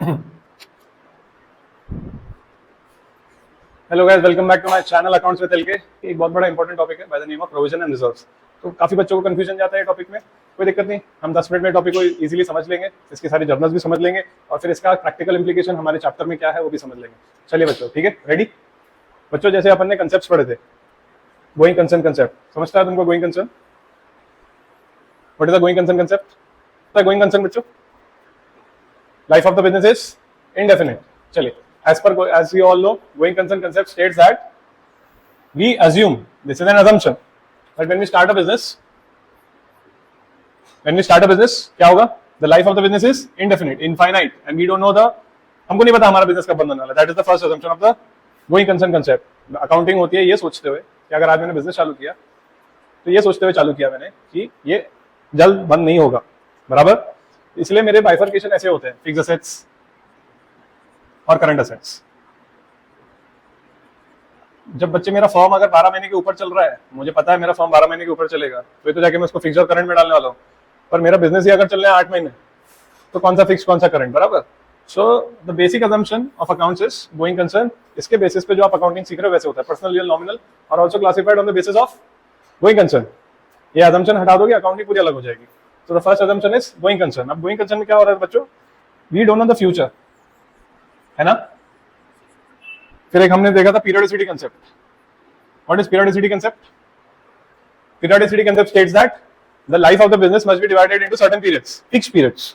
Hello guys, welcome back to my channel accounts with LK. एक बहुत बड़ा important topic है by the name of provision and reserves. तो काफी बच्चों को कंफ्यूजन जाता है टॉपिक में। कोई दिक्कत नहीं, हम 10 मिनट में टॉपिक को इजीली समझ लेंगे, इसकी सारी जर्नल्स भी समझ लेंगे और फिर इसका प्रैक्टिकल इंप्लीकेशन हमारे चैप्टर में क्या है वो भी समझ लेंगे। चलिए बच्चों, ठीक है, रेडी? बच्चों, जैसे अपन ने कंसेप्ट पढ़े थे, गोइंग कंसर्न कंसेप्ट समझता है तुमको? Going concern, what is the going concern concept? Going concern बच्चों, life of the business is indefinite. चलिए, as we all know, going concern concept states that we assume, this is an assumption, that when we start a business, क्या होगा? The life of the business is indefinite, infinite, and we don't know हमको नहीं पता हमारा business कब बंद होने वाला। That is the first assumption of the going concern concept. Accounting होती है ये सोचते हुए कि अगर आज मैंने बिजनेस चालू किया तो ये सोचते हुए चालू किया मैंने कि ये जल्द बंद नहीं होगा, बराबर? इसलिए मेरे बाइफर्केशन ऐसे होते हैं, फिक्स असेट्स और करंट असेट्स। जब बच्चे मेरा फॉर्म अगर 12 महीने के ऊपर चल रहा है, मुझे पता है मेरा फॉर्म 12 महीने के ऊपर चलेगा, तो जाके मैं उसको फिक्स और करंट में डालने वाला हूँ। पर मेरा बिजनेस ही अगर चल रहा है 8 महीने, तो कौन सा फिक्स कौन सा करंट, बराबर? So the basic assumption of accounts is going concern. इसके बेसिस पे जो आप अकाउंटिंग सीख रहे हो वैसे होता है, पर्सनल, रियल, नॉमिनल और also classified on the basis of going concern. ये अजम्पशन हटा दोगे, अकाउंटिंग पूरी अलग हो जाएगी। So the first assumption is going concern. अब going concern में क्या हो रहा है बच्चों? We don't know the future, है ना? फिर एक हमने देखा था periodicity concept. What is periodicity concept? Periodicity concept states that the life of the business must be divided into certain periods, fixed periods.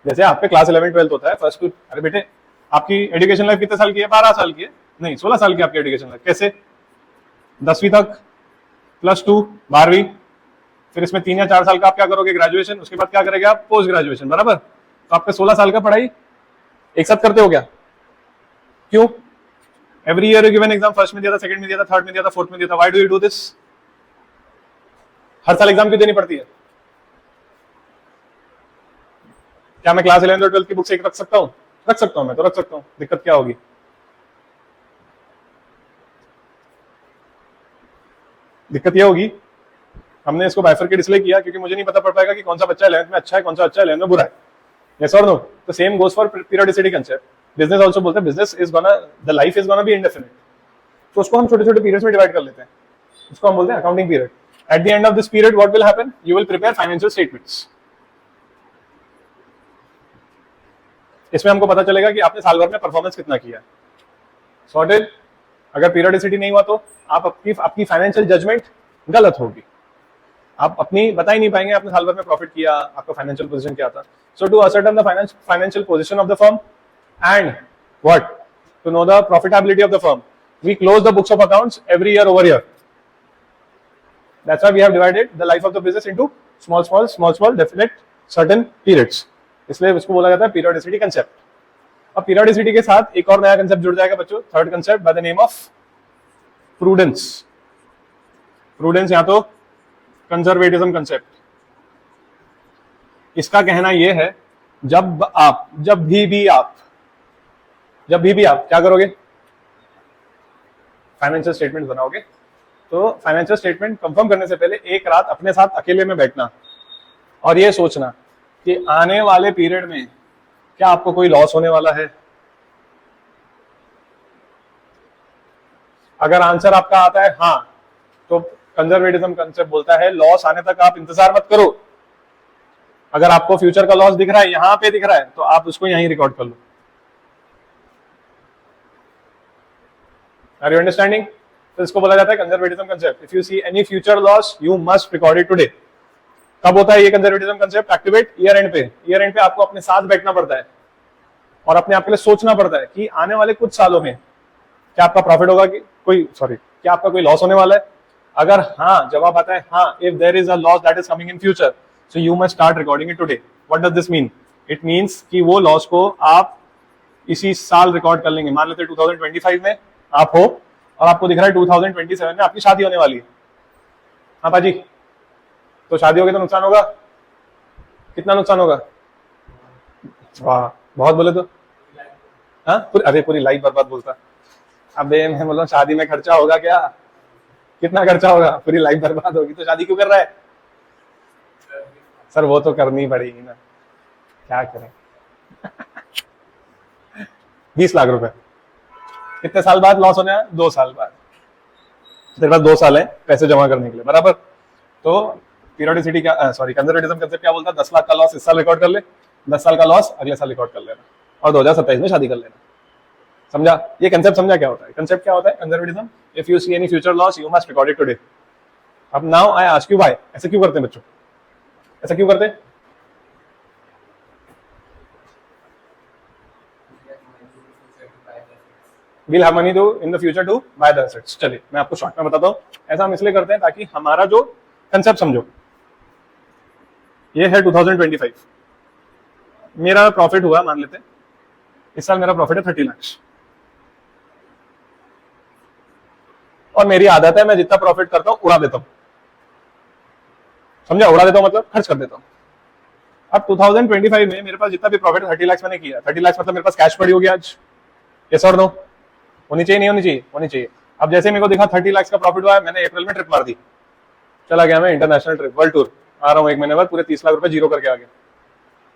जैसे आपके क्लास 11 12 होता है, फर्स्ट टू, अरे बेटे आपकी एजुकेशन लाइफ कितने साल की है? 12 साल की है? नहीं, 16 साल की आपकी एजुकेशन लाइफ। कैसे? 10वीं तक, +2, 12वीं, फिर इसमें 3 या 4 साल का आप क्या करोगे? ग्रेजुएशन। उसके बाद क्या करेंगे आप? पोस्ट ग्रेजुएशन, बराबर? तो आपके 16 साल का पढ़ाई एक साथ करते हो क्या? क्यों? Every year you given exam, first में दिया था, सेकंड में दिया था, थर्ड में दिया था, फोर्थ में दिया था। Why do you do this? हर साल एग्जाम क्यों देनी पड़ती है? क्या मैं क्लास 11 और 12 की बुक्स एक रख सकता हूँ? रख सकता हूँ, मैं तो रख सकता हूँ, दिक्कत क्या होगी? दिक्कत ये होगी, हमने इसको बाइफरकेट इसलिए किया क्योंकि मुझे नहीं पता पड़ पाएगा कि कौन सा बच्चा 11th में अच्छा है, कौन सा अच्छा है 11th में बुरा है। यस और नो? तो same goes for periodicity concept. Business also बोलते हैं business is gonna, the life is gonna be indefinite. तो उसको हम छोटे छोटे पीरियड्स में डिवाइड कर लेते हैं, उसको हम बोलते हैं accounting period. At the end of this period what will happen? You will prepare financial statements. इसमें हमको पता चलेगा कि आपने साल भर में परफॉर्मेंस कितना किया है। सॉर्टेड? अगर पीरियोडिसिटी नहीं हुआ तो आप आपकी फाइनेंशियल जजमेंट गलत होगी, आप अपनी बता ही नहीं पाएंगे आपने साल भर में प्रॉफिट किया, आपका फाइनेंशियल पोजीशन क्या था। So to ascertain the financial position of the firm and what, to know the profitability of the firm, we close the books of accounts every year over year. That's why we have divided the life of the business into small definite certain periods. इसलिए इसको बोला जाता है periodicity concept. अब periodicity के साथ एक और नया कंसेप्ट जुड़ जाएगा बच्चों, third concept by the name of prudence. Prudence या तो कंजर्वेटिज्म कंसेप्ट। इसका कहना यह है, जब भी आप क्या करोगे? फाइनेंशियल स्टेटमेंट बनाओगे, तो फाइनेंशियल स्टेटमेंट कंफर्म करने से पहले एक रात अपने साथ अकेले में बैठना और यह सोचना कि आने वाले पीरियड में क्या आपको कोई लॉस होने वाला है। अगर आंसर आपका आता है हाँ, तो कंजर्वेटिज्म कंसेप्ट बोलता है लॉस आने तक आप इंतजार मत करो। अगर आपको फ्यूचर का लॉस दिख रहा है, यहां पे दिख रहा है, तो आप उसको यहीं रिकॉर्ड कर लो। Are you understanding? तो इसको बोला जाता है conservatism concept. If you see any future loss you must record it today. कब होता है ये conservatism concept activate? Year and पे। ईयर एंड पे आपको अपने साथ बैठना पड़ता है और अपने आप के लिए सोचना पड़ता है कि आने वाले कुछ सालों में क्या आपका प्रॉफिट होगा, कि क्या आपका कोई लॉस होने वाला है। अगर हाँ जवाब आता है हाँ, if there is a loss that is coming in future, so you must start recording it today. What does this mean? It means कि वो लॉस को आप इसी साल रिकॉर्ड कर लेंगे। मान लेते 2025 में आप हो और आपको दिख रहा है 2027 में आपकी शादी होने वाली है। हाँ पाजी, तो शादी होगी तो नुकसान होगा। कितना नुकसान होगा? वाह, बहुत बोले तो। हाँ, अरे पूरी लाइफ बर्बाद बोलता। अबे मैं बोला शादी में खर्चा होगा क्या? कितना खर्चा होगा? पूरी लाइफ बर्बाद होगी, तो शादी क्यों कर रहा है? सर वो तो करनी पड़ेगी ना, क्या करें। 20 लाख रुपए। कितने साल बाद लॉस होने हैं? 2 साल बाद। तेरे पास 2 साल है पैसे जमा करने के लिए, बराबर। तो पीरियोडिसिटी क्या, सॉरी, कंजर्वेटिज्म कंसेप्ट क्या बोलता है? 10 लाख का लॉस इस साल रिकॉर्ड कर ले, 10 साल का लॉस अगले साल रिकॉर्ड कर लेना, और 2027 में शादी कर लेना। समझा? ये कंसेप्ट समझा क्या होता है? कंसेप्ट क्या होता है conservatism? If you see any future loss you must record it today. अब now I ask you why. ऐसे क्यों करते हैं बच्चों? ऐसा क्यों करते हैं? We'll have money to in the future to buy the assets। चलिए मैं आपको शॉर्ट में बताता हूँ। ऐसा हम इसलिए करते हैं ताकि हमारा जो कंसेप्ट समझो। ये है 2025, मेरा प्रॉफिट हुआ, मान लेते हैं इस साल मेरा प्रॉफिट है 30 लाख, और मेरी आदत है मैं जितना प्रॉफिट करता हूं उड़ा देता हूं। समझा? उड़ा देता हूं मतलब खर्च कर देता हूं। अब 2025 में मेरे पास जितना भी प्रॉफिट 30 लाख मैंने किया, 30 लाख मतलब मेरे पास कैश पड़ी होगी आज। यस और नो? होनी चाहिए नहीं होनी चाहिए? होनी चाहिए। अब जैसे मेरे को देखा 30 लाख का प्रॉफिट हुआ है, मैंने अप्रैल में ट्रिप मार दी, चला गया मैं इंटरनेशनल ट्रिप, वर्ल्ड टूर, आ रहा हूँ 1 महीने बाद पूरे 30 लाख रुपए जीरो करके आ गया।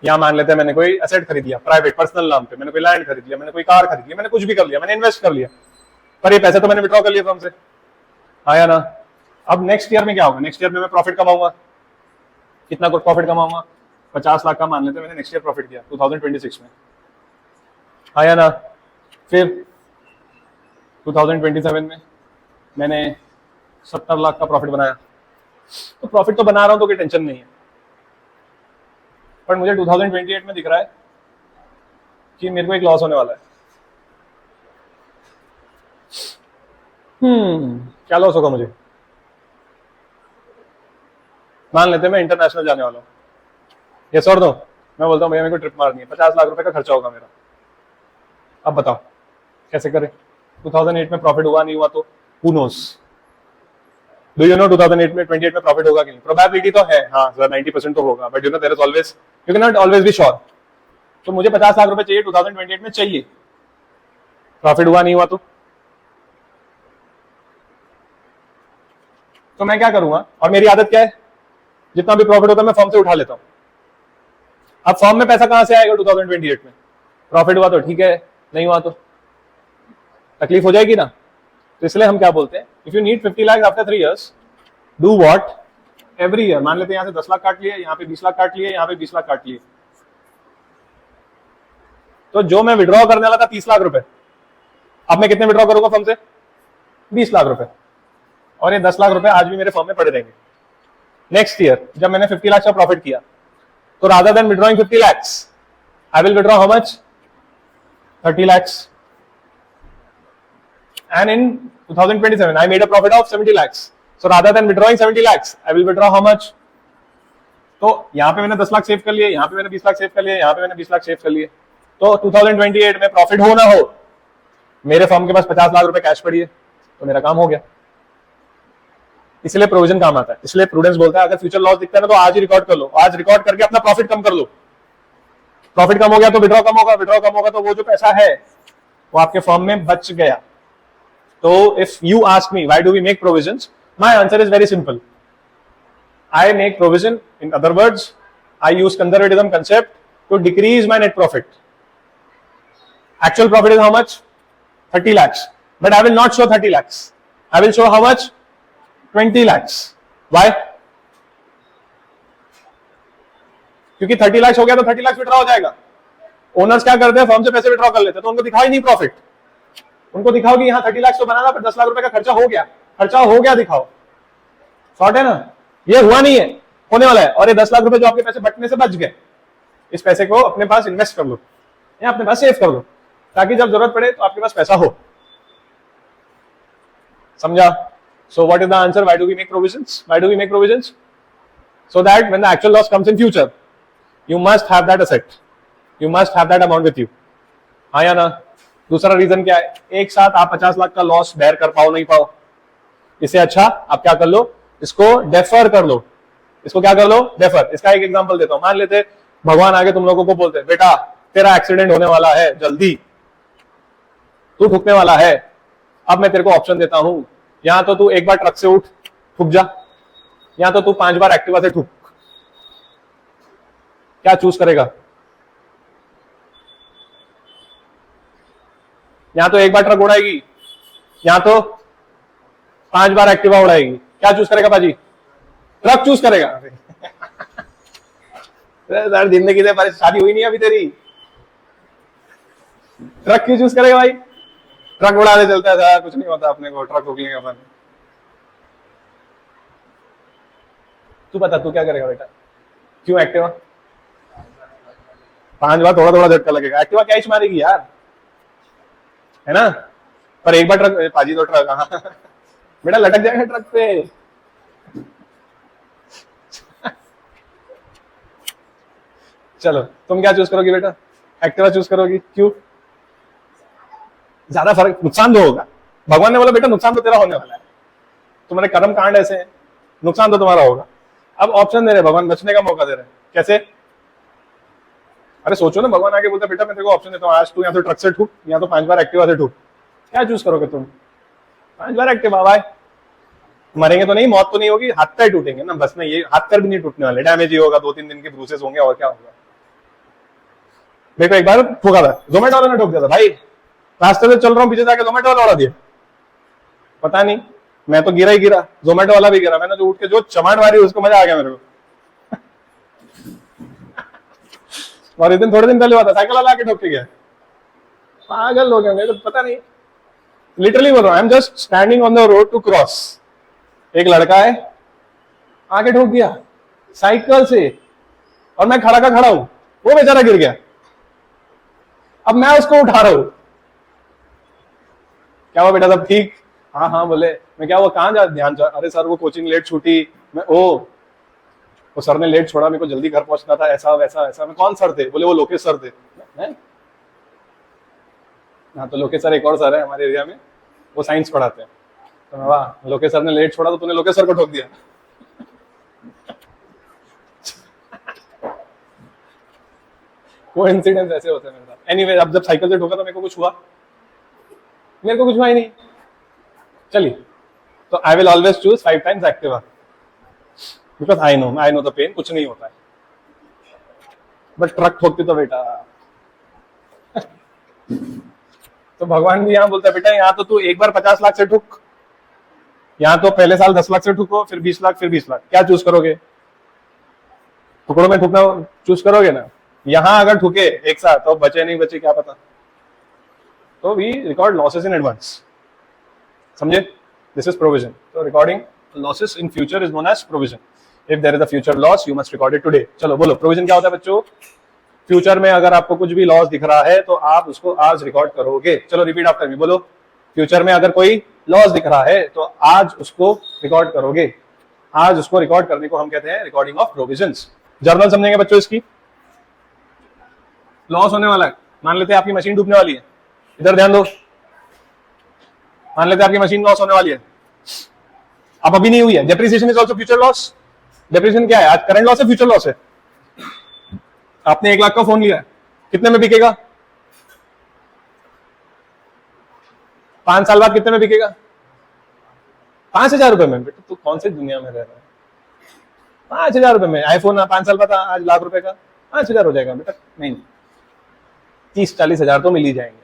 यहाँ मान लेते हैं मैंने कोई एसेट खरीद लिया प्राइवेट पर्सनल नाम पे, मैंने कोई लैंड खरीद लिया, मैंने कोई कार खरीद लिया, मैंने कुछ भी कर लिया, मैंने इन्वेस्ट कर लिया, पर ये पैसे तो मैंने विड्रॉ कर लिया फर्म से, आया ना? अब नेक्स्ट ईयर में क्या होगा? नेक्स्ट ईयर में मैं प्रॉफिट कमाऊंगा। कितना कुछ प्रॉफिट कमाऊंगा? 50 लाख का मान लेते हैं मैंने नेक्स्ट ईयर प्रॉफिट किया 2026 में, आया ना? फिर 2027 में मैंने 70 लाख का प्रॉफिट बनाया। तो प्रॉफिट तो बना रहा हूं तो कोई टेंशन नहीं है, पर मुझे 2028 में दिख रहा है कि मेरे को एक लॉस होने वाला है। क्या लॉस होगा मुझे? मान लेते हैं मैं इंटरनेशनल जाने वाला हूँ, यस और नो? मैं बोलता हूँ भैया मेरे को ट्रिप मारनी है, 50 लाख रुपए का खर्चा होगा मेरा। अब बताओ कैसे करें? 2008 में प्रॉफिट हुआ नहीं हुआ तो who knows? Do you know 2008 में 28 में प्रॉफिट होगा कि नहीं? प्रोबेबिलिटी तो है, हाँ सर 90% तो होगा, but you know there is always, you can not always be sure. तो मुझे 50 लाख रुपए चाहिए 2028 में, चाहिए, प्रॉफिट हुआ नहीं हुआ तो मैं क्या करूंगा? और मेरी आदत क्या है? जितना भी प्रॉफिट होता है मैं फर्म से उठा लेता हूं। अब फर्म में पैसा कहां से आएगा 2028 में? प्रॉफिट हुआ तो ठीक है, नहीं हुआ तो तकलीफ हो जाएगी ना। तो इसलिए हम क्या बोलते हैं, if you need 50 lakh after 3 years, do what? Every year, मान लेते हैं यहां से 10 लाख काट लिए, यहाँ पे 20 लाख काट लिए, यहाँ पे 20 लाख काट लिए, तो जो मैं विड्रॉ करने वाला था 30 लाख रुपए, अब मैं कितने विड्रॉ करूंगा फर्म से? 20 लाख रुपए, और ये 10 लाख रुपए आज भी मेरे फर्म में पड़े रहेंगे। नेक्स्ट ईयर जब मैंने 50 लाख का प्रॉफिट किया, तो rather than withdrawing 50 lakhs, I will withdraw how much? 30 lakhs. And in 2027, I made a profit of 70 lakhs. So rather than withdrawing 70 lakhs, I will withdraw how much? तो यहाँ पे मैंने 10 lakh save कर लिए, यहाँ पे मैंने 20 लाख सेव कर लिए, यहाँ पे मैंने 20 लाख सेव कर लिए। तो 2028 में प्रॉफिट हो ना हो, मेरे फर्म के पास 50 लाख रुपए कैश पड़ी है, तो मेरा काम हो गया। इसलिए प्रोविजन काम आता है। इसलिए प्रूडेंस बोलता है अगर फ्यूचर लॉस दिखता है ना तो आज ही रिकॉर्ड कर लो, आज रिकॉर्ड करके अपना प्रॉफिट कम कर लो। प्रॉफिट कम हो गया तो विड्रॉ कम होगा, विड्रॉ कम होगा तो वो जो पैसा है वो आपके फर्म में बच गया। तो if you ask me why do we make provisions, my answer is very simple. I make provision, in other words, I use conservatism concept to decrease my net profit. Actual profit is how much? 30 lakhs. But I will not show 30 lakhs. I will show how much? 20 lakhs. Why? क्योंकि 30 लाख हो गया तो 30 lakh withdraw हो जाएगा। Owners क्या करते हैं? Firm से पैसे विड्रॉ कर लेते हैं, तो उनको दिखाओ ही नहीं प्रॉफिट। उनको दिखाओ कि यहाँ 30 लाख तो बनाना, पर 10 लाख रुपए का खर्चा हो गया, खर्चा हो गया दिखाओ। शॉर्ट है ना? ये हुआ नहीं है, होने वाला है। और ये 10 लाख रुपए जो आपके पैसे बटने से बच गए, इस पैसे को अपने पास इन्वेस्ट कर लो या अपने पास सेव कर लो, ताकि जब जरूरत पड़े तो आपके पास पैसा हो। समझा? So what is the answer? Why do we make provisions? Why do we make provisions? So that when the actual loss comes in future, you must have that asset, you must have that amount with you. हाँ या ना? दूसरा reason क्या है? एक साथ आप 50 लाख का लॉस बेयर कर पाओ नहीं पाओ, इससे अच्छा आप क्या कर लो, इसको डेफर कर लो। इसको क्या कर लो? डेफर। इसका एक एग्जांपल देता हूं। मान लेते भगवान आगे तुम लोगों को बोलते हैं बेटा तेरा एक्सीडेंट होने वाला है, जल्दी तू ठुकने वाला है। अब मैं तेरे को ऑप्शन देता हूं, या तो तू एक बार ट्रक से उठ ठुक जा, या तो तू 5 बार एक्टिवा से ठुक। क्या चूज करेगा? यहाँ तो एक बार ट्रक उड़ाएगी, यहाँ तो 5 बार एक्टिवा उड़ाएगी। क्या चूज करेगा बाजी? ट्रक चूज करेगा। सर जिंदगी से पर शादी हुई नहीं अभी तेरी, ट्रक क्यों चूज करेगा भाई? ट्रक उड़ाने चलता है सर, कुछ नहीं होता अपने को, ट्रक रोक लेंगे अपन। तू बता तू क्या करेगा बेटा? क्यों एक्टिवा? 5 बार थोड़ा थोड़ा झटका लगेगा, एक्टिवा क्या ही मारेगी यार, है ना? पर एक बार ट्रक, पाजी तो ट्रक, हाँ बेटा लटक जाएगा ट्रक पे। चलो तुम क्या चूज करोगी बेटा? एक्टिवा चूज करोगी, क्यों? ज्यादा फर्क, नुकसान तो होगा। भगवान ने बोला बेटा नुकसान तो तेरा होने वाला है, तुम्हारे कर्म कांड ऐसे हैं, नुकसान तो तुम्हारा होगा। अब ऑप्शन दे रहे भगवान, बचने का मौका दे रहे। कैसे? अरे सोचो ना, भगवान आगे बोलता बेटा मैं तेरे को ऑप्शन देता हूँ, आज तू या तो ट्रक से ठूक या तो 5 बार एक्टिवा से ठूक, क्या चूज करोगे तुम? 5 बार एक्टिवा भाई, मरेंगे तो नहीं, मौत तो नहीं होगी, हाथ पैर टूटेंगे ना बस, नहीं ये हाथ पैर भी नहीं टूटने वाले, डैमेज ही होगा, 2-3 दिन के ब्रूसेस होंगे और क्या होगा। मेरे को एक बार ठोका था, जोमेटो वाला ने ठोक दिया था भाई, रास्ते से चल रहा हूँ पीछे जाके जोमेटो वाला उड़ा दिया, पता नहीं मैं तो गिरा ही गिरा, जोमेटो वाला भी गिरा, मैंने जो उठ के जो चमाट मारी उसको मजा आ गया मेरे को। और इस दिन थोड़े दिन पहले हुआ था, साइकिल वाला आके ठोक के गया, पागल हो गया, मेरे को पता नहीं, लिटरली बोल रहा हूँ, I am just standing on the road to cross, एक लड़का है आके ठोक दिया साइकिल से, और मैं खड़ा का खड़ा हूं, वो बेचारा गिर गया, अब मैं उसको उठा रहा हूं। क्या हुआ बेटा, सब ठीक? हाँ हाँ बोले। मैं क्या हुआ, कहाँ जा ध्यान जा? अरे सर वो कोचिंग लेट छूटी, मैं वो सर ने लेट छोड़ा, मेरे को जल्दी घर पहुंचना था, ऐसा वैसा ऐसा। मैं कौन सर थे? बोले वो लोकेश सर थे। हाँ तो लोकेश सर एक और सर है हमारे एरिया में, वो साइंस पढ़ाते हैं। तो मैं वाह, लोकेश सर ने लेट छोड़ा तो तूने लोकेश सर को ठोक दिया। वो इंसिडेंट ऐसे होते हैं मेरे साथ। एनीवे, अब जब साइकिल से ठोका तो मेरे को कुछ हुआ? मेरे को कुछ हुआ ही नहीं। चलिए, तो I will always choose 5 times Activa, because I know the pain, कुछ नहीं होता है। बट ट्रक ठोकती तो बेटा तो भगवान भी यहाँ बोलता है बेटा यहाँ तो तू एक बार 50 लाख से ठुक, यहाँ तो पहले साल 10 लाख से ठुको, फिर 20 लाख, फिर 20 लाख, क्या चूज करोगे? टुकड़ों में ठुकना चूज करोगे ना? यहां अगर ठुके एक साथ तो बचे नहीं बचे क्या पता। तो we record losses in advance, समझे? This is provision. तो recording losses in future is known as provision. If there is a future loss you must record it today. चलो बोलो प्रोविजन क्या होता है बच्चों? फ्यूचर में अगर आपको कुछ भी लॉस दिख रहा है तो आप उसको आज रिकॉर्ड करोगे। चलो रिपीट आफ्टर मी, बोलो फ्यूचर में अगर कोई लॉस दिख रहा है तो आज उसको रिकॉर्ड करोगे। आज उसको रिकॉर्ड करने को हम कहते हैं रिकॉर्डिंग ऑफ प्रोविजंस। जर्नल समझेंगे बच्चों इसकी। लॉस होने वाला है, मान लेते हैं आपकी मशीन डूबने वाली है, इधर ध्यान दो, मान लेते हैं आपकी मशीन लॉस होने वाली है, अब अभी नहीं हुई है। Depreciation is also future loss. Depreciation क्या है? आज करंट लॉस है, फ्यूचर लॉस है। आपने 1 लाख का फोन लिया, कितने में बिकेगा? 5 साल बाद कितने में बिकेगा? 5,000 रुपए में। बेटा तू कौन सी दुनिया में रह रहा है? 5,000 रुपए में आईफोन 5 साल बाद आज लाख रुपए का 5,000 हो जाएगा बेटा? नहीं, 30-40 हजार तो मिल ही जाएंगे,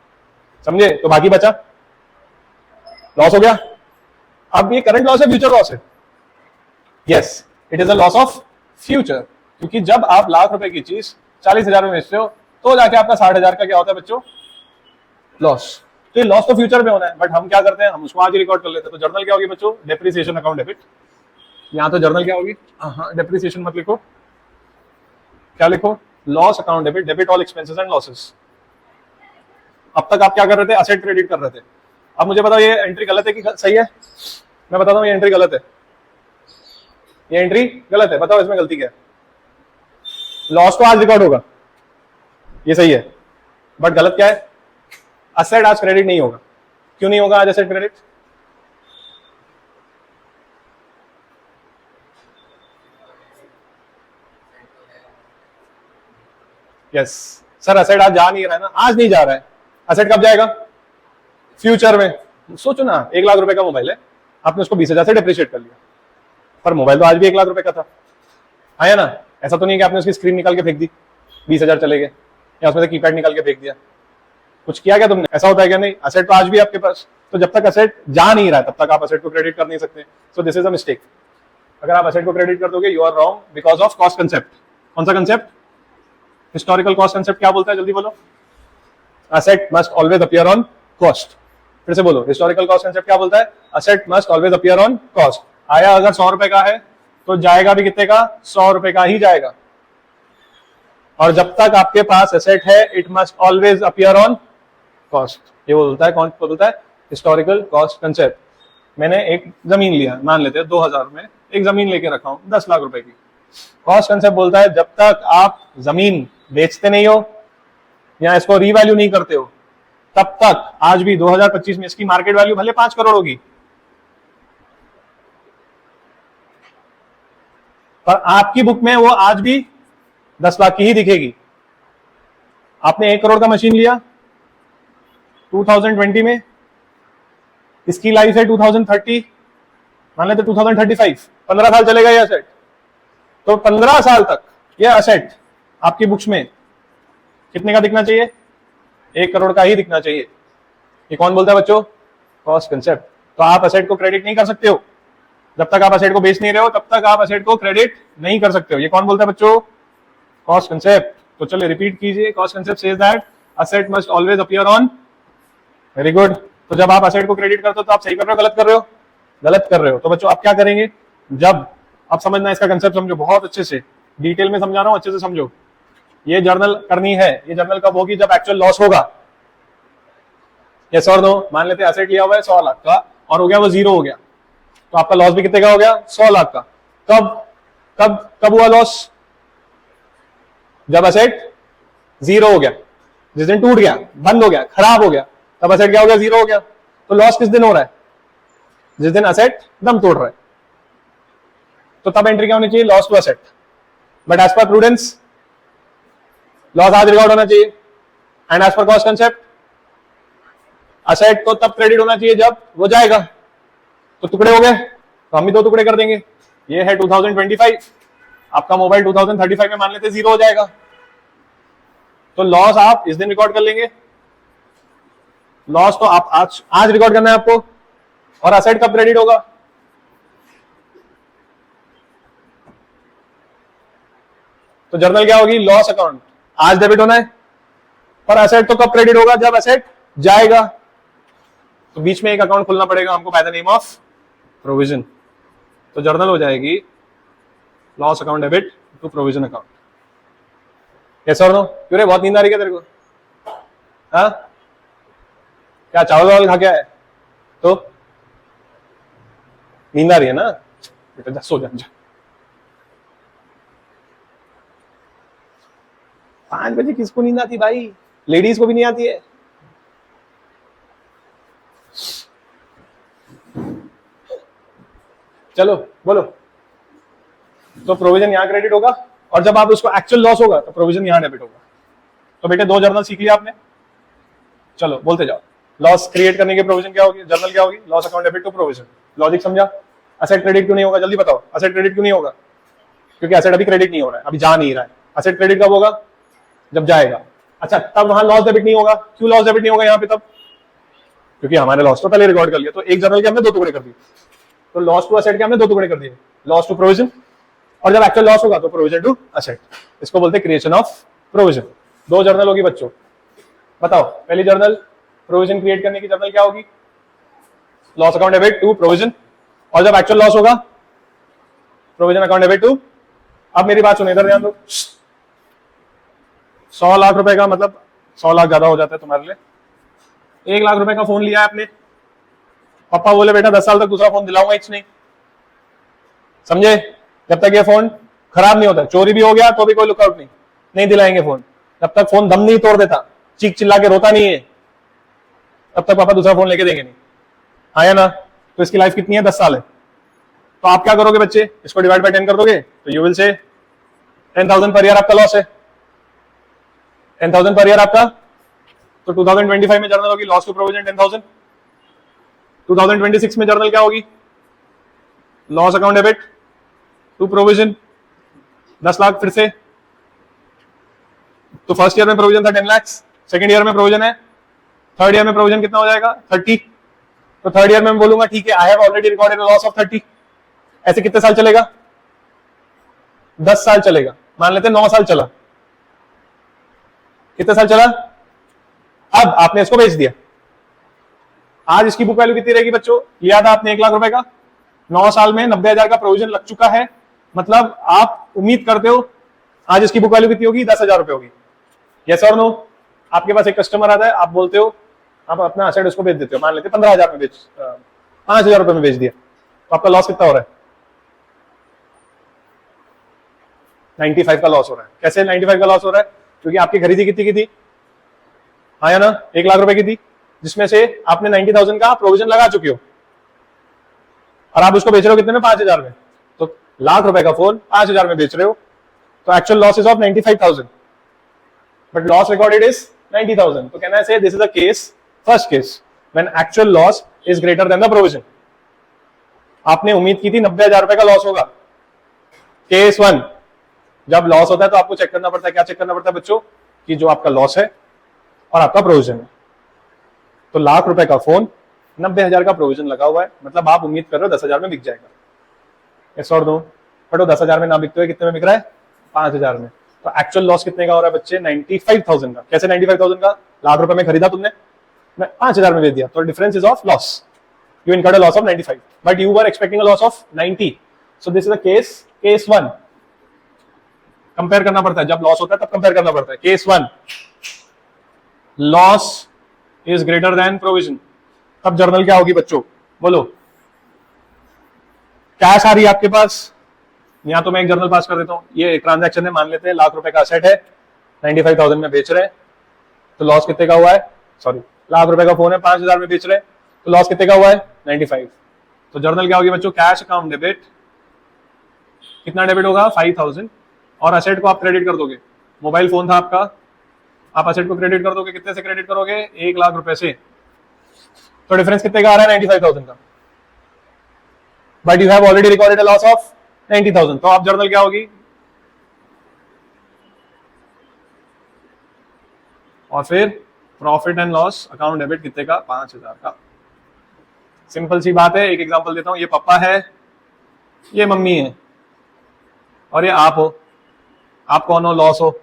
समझे? तो बाकी बचा लॉस हो गया। अब ये करंट लॉस है, फ्यूचर लॉस है? Yes, it is a loss of future, क्योंकि जब आप लाख रुपए की चीज 40,000 में बेचते हो तो जाके आपका 60,000 का क्या होता है बच्चों? लॉस। तो ये लॉस तो फ्यूचर में होना है, बट हम क्या करते हैं, हम उसको आज ही रिकॉर्ड कर लेते हैं। तो जर्नल क्या होगी बच्चों? Depreciation account debit. यहाँ तो जर्नल क्या होगी? हाँ, डेप्रिसिएशन मत लिखो, क्या लिखो? Loss account debit, debit all expenses and losses. अब तक आप क्या कर रहे थे? असेट क्रेडिट कर रहे थे। अब मुझे बताओ ये एंट्री गलत है कि सही है? मैं बताता हूँ ये एंट्री गलत है, ये एंट्री गलत है। बताओ इसमें गलती क्या है? लॉस तो आज रिकॉर्ड होगा, ये सही है, बट गलत क्या है? असेट आज क्रेडिट नहीं होगा। क्यों नहीं होगा आज asset credit? Yes sir, asset आज जा नहीं रहा है ना, आज नहीं जा रहा है। असेट कब जाएगा? फ्यूचर में। सोचो ना, 1 लाख रुपए का मोबाइल है, आपने उसको 20,000 से डिप्रिशिएट कर लिया, पर मोबाइल तो आज भी 1 लाख रुपए का था, आया ना? ऐसा तो नहीं कि आपने उसकी स्क्रीन निकाल के फेंक दी, 20,000 चले गए, या उसमें से कीपैड निकाल के फेंक दिया। कुछ किया क्या तुमने? ऐसा होता है क्या? नहीं, असेट तो आज भी आपके पास। तो जब तक असेट जा नहीं रहा है तब तक आप असेट को क्रेडिट कर नहीं सकते। So this is a mistake. अगर आप असेट को क्रेडिट कर दोगे, you are wrong because of cost concept. कौन सा कंसेप्ट? Historical cost concept. क्या बोलता है, जल्दी बोलो। Asset must always appear on cost. फिर से बोलो, हिस्टोरिकल कॉस्ट कंसेप्ट क्या बोलता है? Asset must always appear on cost. आया अगर 100 रुपए का है तो जाएगा भी कितने का? 100 रुपए का ही जाएगा। और जब तक आपके पास एसेट है, it must always appear on cost. ये बोलता है, कौन बोलता है? Historical cost concept. मैंने एक जमीन लिया, मान लेते हैं 2000 में एक जमीन लेके रखा हूं 10 लाख रुपए की। कॉस्ट कंसेप्ट बोलता है जब तक आप जमीन बेचते नहीं हो या इसको रीवैल्यू नहीं करते हो, तब तक आज भी 2025 में इसकी मार्केट वैल्यू भले 5 करोड़ होगी, पर आपकी बुक में वो आज भी 10 लाख की ही दिखेगी। आपने 1 करोड़ का मशीन लिया 2020 में, इसकी लाइफ है 2030, मान लेते 2035, 15 साल चलेगा ये असेट। तो 15 साल तक ये असेट आपकी बुक्स में कितने का दिखना चाहिए? 1 करोड़ का ही दिखना चाहिए। ये कौन बोलता है बच्चों? Cost concept. तो आप असेट को क्रेडिट नहीं कर सकते हो जब तक आप असेट को बेच नहीं रहे हो, तब तक आप असेट को क्रेडिट नहीं कर सकते हो। ये कौन बोलता है बच्चों? Cost concept. तो चलिए रिपीट कीजिए। Cost concept says that asset must always appear on. Very good. तो जब आप असेट को क्रेडिट करते हो तो आप सही कर रहे हो, गलत कर रहे हो? गलत कर रहे हो। तो बच्चों आप क्या करेंगे? जब आप समझना, इसका कंसेप्ट समझो बहुत अच्छे से, डिटेल में समझा रहा हूं, अच्छे से समझो। ये जर्नल करनी है। ये जर्नल कब होगी? जब एक्चुअल लॉस होगा। यस और नो? मान लेते हैं एसेट लिया हुआ है 100 लाख का और हो गया वो 0 हो गया, तो आपका लॉस भी कितने का हो गया? 100 लाख का। कब कब कब हुआ लॉस? जब एसेट 0 हो गया, जिस दिन टूट गया, बंद हो गया, खराब हो गया, तब एसेट क्या हो गया? 0 हो गया। तो लॉस किस दिन हो रहा है? जिस दिन एसेट दम तोड़ रहा है। तो तब एंट्री क्या होनी चाहिए? Loss to asset. But as per prudence loss आज रिकॉर्ड होना चाहिए। And as per cost concept asset को तब क्रेडिट होना चाहिए जब वो जाएगा। तो टुकड़े हो गए, तो हम भी 2 टुकड़े कर देंगे। ये है 2025, आपका मोबाइल 2035 में मान लेते 0 हो जाएगा। तो लॉस आप इस दिन रिकॉर्ड कर लेंगे। लॉस तो आप आज रिकॉर्ड करना है आपको। और असेट कब क्रेडिट होगा? तो जर्नल क्या होगी? Loss account. आज डेबिट होना है, पर असेट तो कब क्रेडिट होगा? जब असेट जाएगा। तो बीच में एक अकाउंट खुलना पड़ेगा हमको by the name of provision. तो जर्नल हो जाएगी loss account debit to provision account. Yes और नो? क्यों रे, बहुत नींद आ रही है तेरे को? हाँ, क्या चावल वावल खा के आया? तो नींद आ रही है ना बेटा, जा सो जा। 5 बजे किसको नींद आती भाई? लेडीज को भी नहीं आती है। चलो बोलो। तो प्रोविजन यहां क्रेडिट होगा, और जब आप उसको एक्चुअल लॉस होगा तो प्रोविजन यहां डेबिट होगा। तो बेटे 2 जर्नल सीख लिया आपने। चलो बोलते जाओ। लॉस क्रिएट करने की प्रोविजन क्या होगी? जर्नल क्या होगी? Loss account debit to provision. Logic समझा? असेट क्रेडिट क्यों नहीं होगा? जल्दी बताओ, असेट क्रेडिट क्यों नहीं होगा? क्योंकि असेट अभी क्रेडिट नहीं हो रहा है, अभी जा नहीं रहा है। असेट क्रेडिट कब होगा? जब जाएगा। अच्छा, तब वहां लॉस डेबिट नहीं होगा। क्यों लॉस डेबिट नहीं होगा यहाँ पे तब? क्योंकि हमारे लॉस तो पहले रिकॉर्ड कर लिया। तो एक जर्नल के हमने 2 टुकड़े कर दिए। तो लॉस टू असेट के हमने 2 टुकड़े कर दिए, लॉस टू प्रोविजन, और जब एक्चुअल लॉस होगा तो प्रोविजन टू असेट। इसको बोलते हैं क्रिएशन ऑफ प्रोविजन। 2 जर्नल होगी बच्चों। बताओ, पहली जर्नल प्रोविजन क्रिएट करने की जर्नल क्या होगी? Loss account debit to provision, और जब एक्चुअल लॉस होगा प्रोविजन अकाउंट डेबिट टू। अब मेरी बात सुनो, इधर ध्यान दो। 100 लाख रुपए का मतलब 100 लाख ज्यादा हो जाता है तुम्हारे लिए। 1 लाख रुपए का फोन लिया है आपने, पापा बोले बेटा 10 साल तक दूसरा फोन दिलाऊंगा ही नहीं। समझे? जब तक ये फोन खराब नहीं होता, चोरी भी हो गया तो भी कोई लुकआउट नहीं दिलाएंगे फोन। जब तक फोन दम नहीं तोड़ देता, चीख चिल्ला के रोता नहीं है, तब तक पापा दूसरा फोन लेके देंगे नहीं। आया ना? तो इसकी लाइफ कितनी है? 10 साल है। तो आप क्या करोगे बच्चे? इसको डिवाइड बाय 10 कर दोगे तो you will say 10,000 per year आपका लॉस है। 10,000 पर ईयर आपका। तो 2025 में जर्नल होगी लॉस टू प्रोविजन 10,000। 2026 में जर्नल क्या होगी? Loss account debit to provision 10 lakh फिर से। तो फर्स्ट ईयर में प्रोविजन था 10 लाख, सेकेंड ईयर में प्रोविजन है थर्ड ईयर में प्रोविजन कितना हो जाएगा 30। तो थर्ड ईयर में मैं बोलूंगा ठीक है, I have already recorded loss of 30। ऐसे कितने साल चलेगा? 10 साल चलेगा। मान लेते हैं 9 साल चला। कितने साल चला? अब आपने इसको बेच दिया। आज इसकी बुक वैल्यू कितनी रहेगी बच्चों? लिया था आपने 1 लाख रुपए का, 9 साल में 90,000 का प्रोविजन लग चुका है। मतलब आप उम्मीद करते हो आज इसकी बुक वैल्यू कितनी होगी? 10,000 रुपए होगी। यस और नो? आपके पास एक कस्टमर आता है, आप बोलते हो, आप अपना असेट उसको बेच देते हो, मान लेते 15,000 में 5,000 रुपए में बेच दिया, तो आपका लॉस कितना हो रहा है? 95 का लॉस हो रहा है। कैसे 95 का लॉस हो रहा है? क्योंकि आपकी खरीदी कितनी की थी? हाँ या ना? 1 लाख रुपए की थी, जिसमें से आपने 90,000 का प्रोविजन लगा चुके हो, और आप उसको बेच रहे हो कितने में? 5,000 में। तो लाख रुपए का फोन 5,000 में बेच रहे हो, तो actual loss is of 95,000, but loss recorded is 90,000। तो कहना है this is a case, first case when actual loss is greater than the provision. आपने उम्मीद की थी 90,000 रुपए का लॉस होगा। केस 1, जब लॉस होता है तो आपको चेक करना पड़ता है, क्या चेक करना पड़ता है बच्चों? कि जो आपका लॉस है और आपका प्रोविजन है। तो लाख रुपए का फोन, 90,000 का प्रोविजन लगा हुआ है, मतलब आप उम्मीद कर रहे हो 10,000 में बिक जाएगा। यस और नो? बट वो 10,000 में ना बिकते हुए कितने में बिक रहा है? 5,000 में। तो एक्चुअल लॉस कितने का हो रहा है बच्चे? 95,000 का। कैसे 95,000 का? लाख रुपए में खरीदा तुमने, 5,000 में दे दिया, तो difference is of loss. You incurred a loss of 95, but you were expecting a loss of 90। So this is a case 1। Compare करना पड़ता है, जब लॉस होता है तब कंपेयर करना पड़ता है। Case 1, loss is greater than provision. तब जर्नल क्या होगी बच्चों? बोलो। कैश आ रही है आपके पास, या तो मैं एक जर्नल पास कर देता हूं। ये ट्रांजैक्शन है, मान लेते हैं लाख रुपए का असेट है, 95,000 में बेच रहे हैं, तो लॉस कितने का हुआ है? सॉरी, लाख रुपए का फोन है, 5,000 में बेच रहे हैं, तो लॉस कितने का हुआ है? 95। तो जर्नल क्या होगी बच्चों? Cash account debit. कितना डेबिट होगा? 5,000। और असेट को आप क्रेडिट कर दोगे। मोबाइल फोन था आपका, आप असेट को क्रेडिट कर दोगे। कितने से क्रेडिट करोगे? 1 लाख रुपए से। तो डिफरेंस कितने का आ रहा है? 95,000 का। But you have already recorded a loss of 90,000। तो आप जर्नल क्या होगी? और फिर profit and loss account debit कितने का? 5,000 का। सिंपल सी बात है। एक एग्जांपल देता हूं। ये पापा है, ये मम्मी है, और ये आप हो। आप कौन हो? लॉस हो।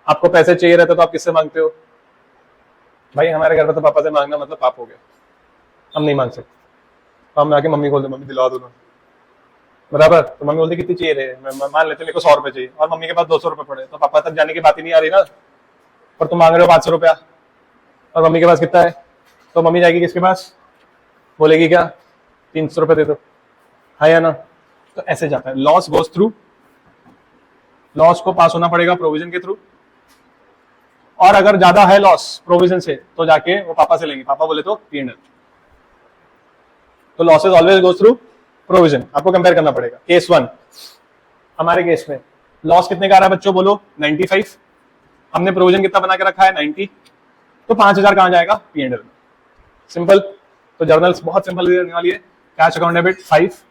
आपको पैसे चाहिए रहते तो आप किससे मांगते हो? भाई हमारे घर में तो पापा से मांगना मतलब पाप हो गया, हम नहीं मांग सकते। तो हम आके मम्मी को बोलते, मम्मी दिला दो ना, बराबर। तो मम्मी बोलती कितनी चाहिए रे? मैं मान लेते मेरे को 100 रुपए चाहिए, और मम्मी के पास 200 रुपए पड़े, तो पापा तक जाने की बात ही नहीं आ रही ना। पर तुम मांग रहे हो 500 रुपया, और मम्मी के पास कितना है? तो मम्मी जाएगी किसके पास? बोलेगी क्या? 300 रुपए दे दो, है या ना? तो ऐसे जाता है। लॉस गोज थ्रू, लॉस को पास होना पड़ेगा प्रोविजन के थ्रू, और अगर ज्यादा है लॉस प्रोविजन से तो जाके वो पापा से लेंगे, पापा बोले तो P&L। तो losses always goes through provision. आपको कंपेयर करना पड़ेगा। केस 1, हमारे केस में लॉस कितने का आ रहा है बच्चों? बोलो। 95। हमने प्रोविजन कितना बना के रखा है? 90। तो 5,000 कहां जाएगा? P&L में। सिंपल। तो जर्नल्स बहुत सिंपल रहने वाली है। Cash account debit 5,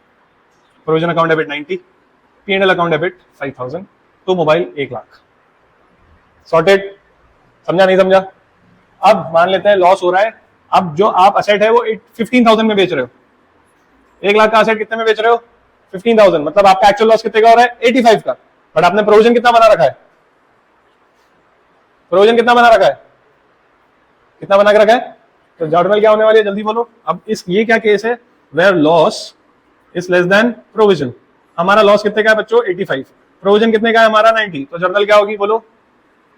provision account debit 90, P&L account debit 5,000, तो मोबाइल 1 लाख। सॉर्टेड? समझा नहीं समझा? अब मान लेते हैं लॉस हो रहा है। अब जो आप असेट है वो 15,000 में बेच रहे हो। 1 लाख का असेट कितने में बेच रहे हो? 15,000। मतलब आपका एक्चुअल लॉस कितने का हो रहा है? 85 का। बट आपने प्रोविजन कितना बना रखा है? प्रोविजन कितना बना रखा है? कितना बना के रखा है? तो जर्नल क्या होने वाली है? जल्दी बोलो। अब ये क्या केस है? Where loss is less than provision. हमारा लॉस कितने का है बच्चों? 85। प्रोविजन कितने का है हमारा? 90। तो जर्नल क्या होगी? बोलो।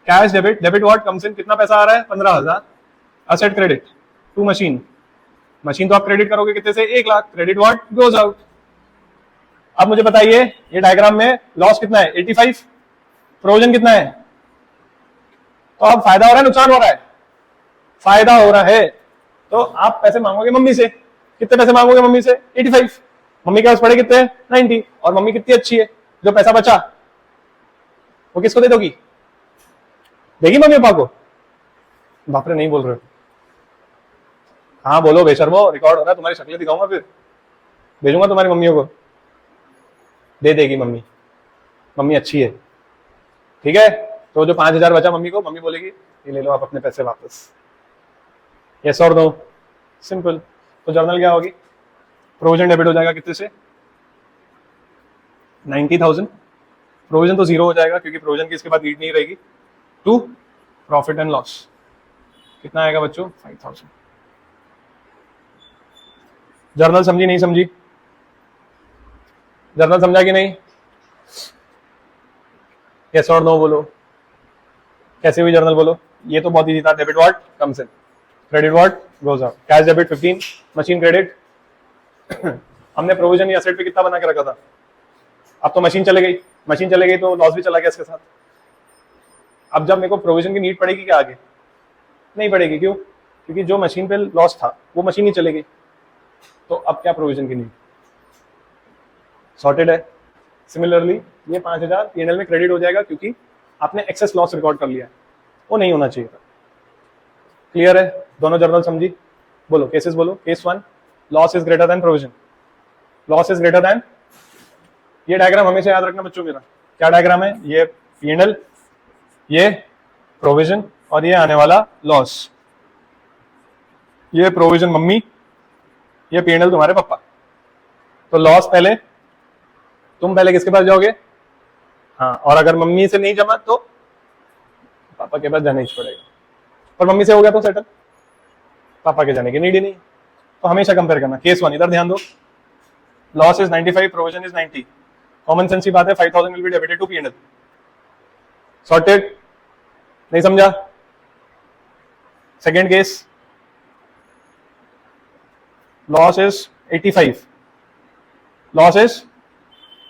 Cash debit, debit what comes in, कितना पैसा आ रहा है? 15,000। Asset credit to machine, machine तो आप क्रेडिट करोगे कितने से? 1 lakh. Credit what goes out. अब मुझे बताइए ये डायग्राम में लॉस कितना है? 85। प्रोविजन कितना है? तो अब फायदा हो रहा है नुकसान हो रहा है? फायदा हो रहा है। तो आप पैसे मांगोगे मम्मी से। कितने पैसे मांगोगे मम्मी से? 85। मम्मी के पास पड़े कितने? 90। और मम्मी कितनी अच्छी है, जो पैसा बचा वो किसको दे दोगी? देगी मम्मी पापा को? बाप रे नहीं बोल रहे हो। हाँ बोलो बेशर्मो, रिकॉर्ड हो रहा है, तुम्हारी शक्लें दिखाऊंगा, फिर भेजूंगा तुम्हारी मम्मियों को। दे देगी मम्मी, मम्मी अच्छी है। ठीक है। तो जो 5,000 बचा मम्मी को, मम्मी बोलेगी ये ले लो आप अपने पैसे वापस। यस और नो, सिंपल। तो जर्नल क्या होगी, प्रोविजन डेबिट हो जाएगा कितने से, 90,000। प्रोविजन तो जीरो हो जाएगा क्योंकि प्रोविजन की इसके बाद नीड नहीं रहेगी, टू प्रॉफिट एंड लॉस। कितना आएगा बच्चों, 5,000। जर्नल समझी नहीं समझी, जर्नल समझा कि नहीं, यस और नो बोलो, कैसे हुई जर्नल बोलो। ये तो बहुत इजी था, debit what comes in, credit what goes out, cash debit 15, machine credit हमने प्रोविजन या एसेट पे कितना बना के रखा था, अब तो मशीन चले गई, मशीन चले गई तो लॉस भी चला गया इसके साथ। अब जब मेरे को प्रोविजन की नीड पड़ेगी क्या आगे, नहीं पड़ेगी, क्यों, क्योंकि जो मशीन पे लॉस था वो मशीन ही चले गई, तो अब क्या प्रोविजन की नीड, सॉर्टेड है। सिमिलरली ये 5,000 P&L में क्रेडिट हो जाएगा क्योंकि आपने एक्सेस लॉस रिकॉर्ड कर लिया है, वो नहीं होना चाहिए था। क्लियर है, दोनों जर्नल समझी, बोलो केसेस बोलो। Case 1, loss is greater than provision, loss is greater than, ये डायग्राम हमेशा याद रखना बच्चों मेरा, क्या डायग्राम है, ये P&L, ये प्रोविजन और ये आने वाला लॉस, ये प्रोविजन मम्मी, ये P&L तुम्हारे पापा। तो लॉस पहले, तुम पहले किसके पास जाओगे, हाँ, और अगर मम्मी से नहीं जमा तो पापा के पास जाना ही पड़ेगा, और मम्मी से हो गया तो सेटल, पापा के जाने की नीड ही नहीं। तो हमेशा कंपेयर करना। केस 1 इधर ध्यान दो, loss is 95, provision is 90, common sense की बात है, 5,000 will be debited to P&L, sorted, नहीं समझा। Second case, loss is 85, loss is,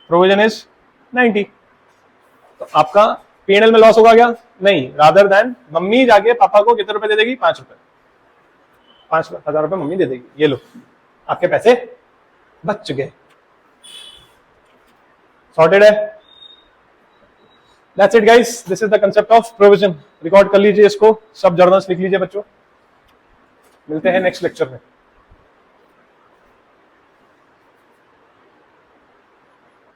provision is 90, तो आपका P&L में लॉस होगा क्या, नहीं, रादर देन मम्मी जाके पापा को कितने रुपए दे देगी, 5 रुपए, 5,000 रुपए मम्मी दे देगी, ये लो आपके पैसे बच गए, सॉर्टेड है। That's it guys, this is the concept of provision. Record कर लीजिए इसको, सब जर्नल्स लिख लीजिए बच्चों, मिलते हैं नेक्स्ट लेक्चर में।